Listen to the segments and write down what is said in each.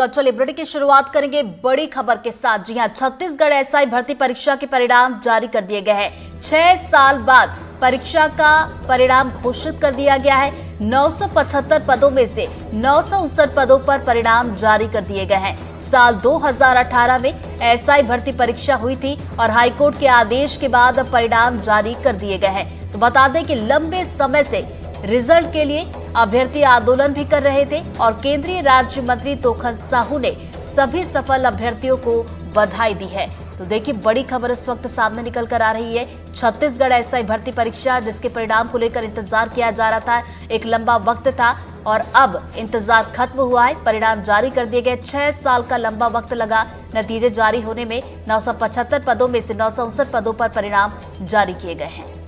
तो चलिए बुलेटिन की शुरुआत करेंगे बड़ी खबर के साथ। जी हां, छत्तीसगढ़ एसआई भर्ती परीक्षा के परिणाम जारी कर दिए गए हैं। 6 साल बाद परीक्षा का परिणाम घोषित कर दिया गया है। 975 पदों में से 959 पदों पर परिणाम जारी कर दिए गए हैं। साल 2018 में एसआई भर्ती परीक्षा हुई थी और हाईकोर्ट के आदेश के बाद परिणाम जारी कर दिए गए हैं। तो बता दें कि लंबे समय से रिजल्ट के लिए अभ्यर्थी आंदोलन भी कर रहे थे और केंद्रीय राज्य मंत्री तोखन साहू ने सभी सफल अभ्यर्थियों को बधाई दी है। तो देखिए बड़ी खबर इस वक्त सामने निकल कर आ रही है। छत्तीसगढ़ एसआई भर्ती परीक्षा जिसके परिणाम को लेकर इंतजार किया जा रहा था, एक लंबा वक्त था और अब इंतजार खत्म हुआ है। परिणाम जारी कर दिए गए। 6 साल का लंबा वक्त लगा नतीजे जारी होने में। 975 पदों में से 959 पदों पर परिणाम जारी किए गए हैं।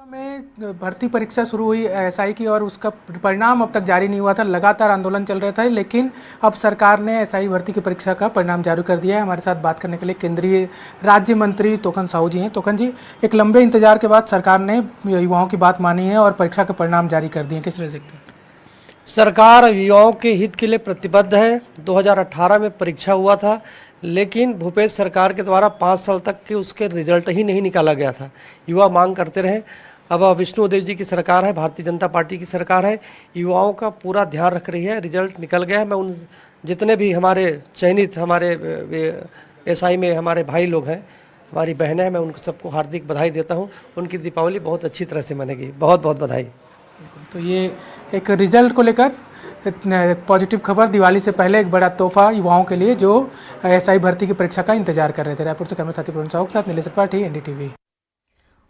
में भर्ती परीक्षा शुरू हुई एसआई की और उसका परिणाम अब तक जारी नहीं हुआ था। लगातार आंदोलन चल रहा था, लेकिन अब सरकार ने एसआई भर्ती की परीक्षा का परिणाम जारी कर दिया है। हमारे साथ बात करने के लिए केंद्रीय राज्य मंत्री तोखन साहू जी हैं। तोखन जी, एक लंबे इंतजार के बाद सरकार ने युवाओं की बात मानी है और परीक्षा के परिणाम जारी कर दिए, किस तरह से? सरकार युवाओं के हित के लिए प्रतिबद्ध है। 2018 में परीक्षा हुआ था, लेकिन भूपेश सरकार के द्वारा 5 साल तक के उसके रिजल्ट ही नहीं निकाला गया था। युवा मांग करते रहे। अब विष्णुदेव जी की सरकार है, भारतीय जनता पार्टी की सरकार है, युवाओं का पूरा ध्यान रख रही है। रिजल्ट निकल गया है। मैं उन जितने भी हमारे चयनित हमारे एसआई में हमारे भाई लोग हैं, हमारी बहनें हैं, मैं उनको सबको हार्दिक बधाई देता हूँ। उनकी दीपावली बहुत अच्छी तरह से मनेगी। बहुत बहुत बधाई। तो ये एक रिजल्ट को लेकर पॉजिटिव खबर, दिवाली से पहले एक बड़ा तोहफा युवाओं के लिए जो एसआई भर्ती की परीक्षा का इंतजार कर रहे थे। रायपुर से कैमरा साथी प्रवीण साहू के साथ नीलेश त्रिपाठी, एनडीटीवी।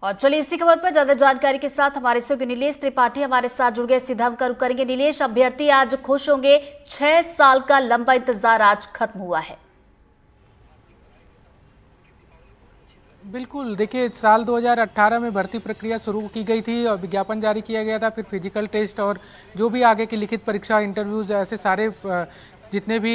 और चलिए इसी खबर पर ज्यादा जानकारी के साथ हमारे सहयोगी नीलेश त्रिपाठी हमारे साथ जुड़ गए। सीधा हम रुख करेंगे। नीलेश, अभ्यर्थी आज खुश होंगे। 6 साल का लंबा इंतजार आज खत्म हुआ है। बिल्कुल, देखिए साल 2018 में भर्ती प्रक्रिया शुरू की गई थी और विज्ञापन जारी किया गया था। फिर फिजिकल टेस्ट और जो भी आगे की लिखित परीक्षा, इंटरव्यूज, ऐसे सारे जितने भी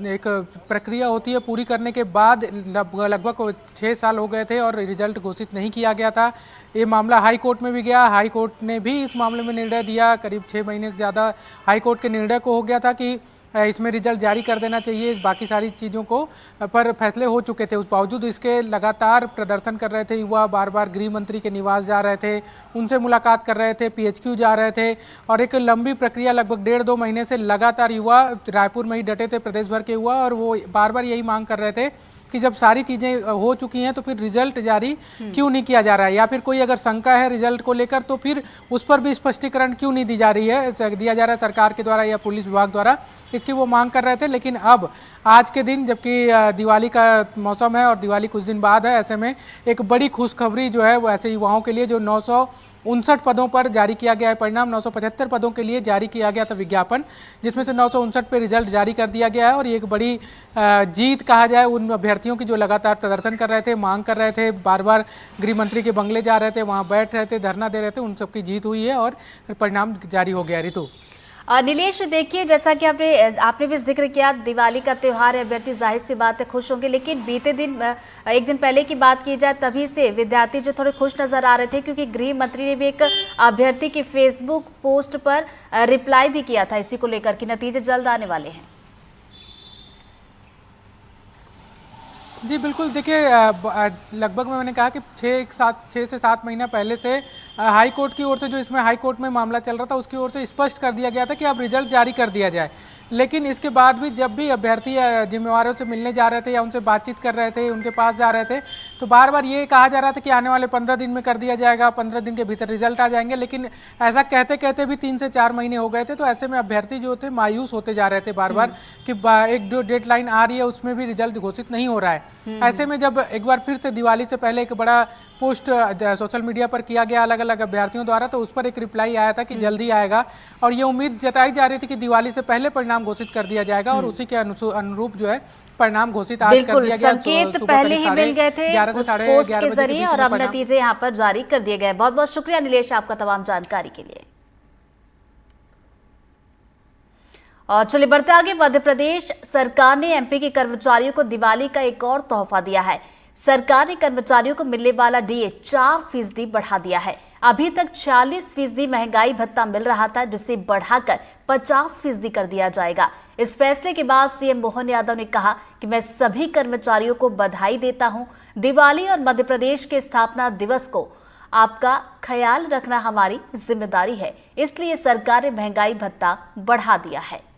एक प्रक्रिया होती है पूरी करने के बाद लगभग 6 साल हो गए थे और रिजल्ट घोषित नहीं किया गया था। ये मामला हाई कोर्ट में भी गया। हाई कोर्ट ने भी इस मामले में निर्णय दिया। करीब 6 महीने से ज़्यादा हाई कोर्ट के निर्णय को हो गया था कि इसमें रिजल्ट जारी कर देना चाहिए, बाकी सारी चीज़ों को पर फैसले हो चुके थे। उस बावजूद इसके लगातार प्रदर्शन कर रहे थे युवा। बार बार गृह मंत्री के निवास जा रहे थे, उनसे मुलाकात कर रहे थे, पीएचक्यू जा रहे थे और एक लंबी प्रक्रिया लगभग 1.5-2 महीने से लगातार युवा रायपुर में ही डटे थे, प्रदेश भर के युवा, और वो बार बार यही मांग कर रहे थे कि जब सारी चीज़ें हो चुकी हैं तो फिर रिजल्ट जारी क्यों नहीं किया जा रहा है, या फिर कोई अगर शंका है रिजल्ट को लेकर तो फिर उस पर भी स्पष्टीकरण क्यों नहीं दिया जा रहा है सरकार के द्वारा या पुलिस विभाग द्वारा। इसकी वो मांग कर रहे थे। लेकिन अब आज के दिन, जबकि दिवाली का मौसम है और दिवाली कुछ दिन बाद है, ऐसे में एक बड़ी खुशखबरी जो है वो ऐसे युवाओं के लिए जो 959 पदों पर जारी किया गया है परिणाम। 975 पदों के लिए जारी किया गया था विज्ञापन, जिसमें से 959 पे रिजल्ट जारी कर दिया गया है। और ये एक बड़ी जीत कहा जाए उन अभ्यर्थियों की जो लगातार प्रदर्शन कर रहे थे, मांग कर रहे थे, बार बार गृह मंत्री के बंगले जा रहे थे, वहाँ बैठ रहे थे, धरना दे रहे थे, उन सबकी जीत हुई है और परिणाम जारी हो गया। ऋतु, नीलेश, देखिए जैसा कि आपने भी जिक्र किया, दिवाली का त्यौहार है, अभ्यर्थी जाहिर सी बात है खुश होंगे। लेकिन बीते दिन, एक दिन पहले की बात की जाए, तभी से विद्यार्थी जो थोड़े खुश नजर आ रहे थे, क्योंकि गृह मंत्री ने भी एक अभ्यर्थी की फेसबुक पोस्ट पर रिप्लाई भी किया था इसी को लेकर कि नतीजे जल्द आने वाले हैं। जी बिल्कुल, देखिए लगभग मैंने कहा कि 6 से 7 महीना पहले से हाई कोर्ट की ओर से, जो इसमें हाई कोर्ट में मामला चल रहा था, उसकी ओर से स्पष्ट कर दिया गया था कि अब रिजल्ट जारी कर दिया जाए। लेकिन इसके बाद भी जब भी अभ्यर्थी जिम्मेवारों से मिलने जा रहे थे या उनसे बातचीत कर रहे थे, उनके पास जा रहे थे, तो बार बार ये कहा जा रहा था कि आने वाले 15 दिन में कर दिया जाएगा, 15 दिन के भीतर रिजल्ट आ जाएंगे। लेकिन ऐसा कहते कहते भी 3 से 4 महीने हो गए थे। तो ऐसे में अभ्यर्थी जो थे मायूस होते जा रहे थे बार बार कि एक जो डेडलाइन आ रही है उसमें भी रिजल्ट घोषित नहीं हो रहा है। ऐसे में जब एक बार फिर से दिवाली से पहले एक बड़ा पोस्ट सोशल मीडिया पर किया गया अलग अलग अभ्यर्थियों द्वारा, तो उस पर एक रिप्लाई आया था कि जल्दी आएगा और ये उम्मीद जताई जा रही थी कि दिवाली से पहले परिणाम घोषित कर दिया जाएगा और उसी के अनुरूप जो है परिणाम घोषित आज कर दिया गया। संकेत पहले ही मिल गए थे उस पोस्ट के जरिए और अब नतीजे यहाँ पर जारी कर दिए गए। बहुत बहुत शुक्रिया नीलेश आपका तमाम जानकारी के लिए। और चलिए बढ़ते आगे। मध्य प्रदेश सरकार ने एमपी के कर्मचारियों को दिवाली का एक और तोहफा दिया है। सरकार ने कर्मचारियों को मिलने वाला डीए 4% बढ़ा दिया है। अभी तक 40% महंगाई भत्ता मिल रहा था, जिसे बढ़ाकर 50% कर दिया जाएगा। इस फैसले के बाद सीएम मोहन यादव ने कहा कि मैं सभी कर्मचारियों को बधाई देता हूं। दिवाली और मध्य प्रदेश के स्थापना दिवस को आपका ख्याल रखना हमारी जिम्मेदारी है, इसलिए सरकार ने महंगाई भत्ता बढ़ा दिया है।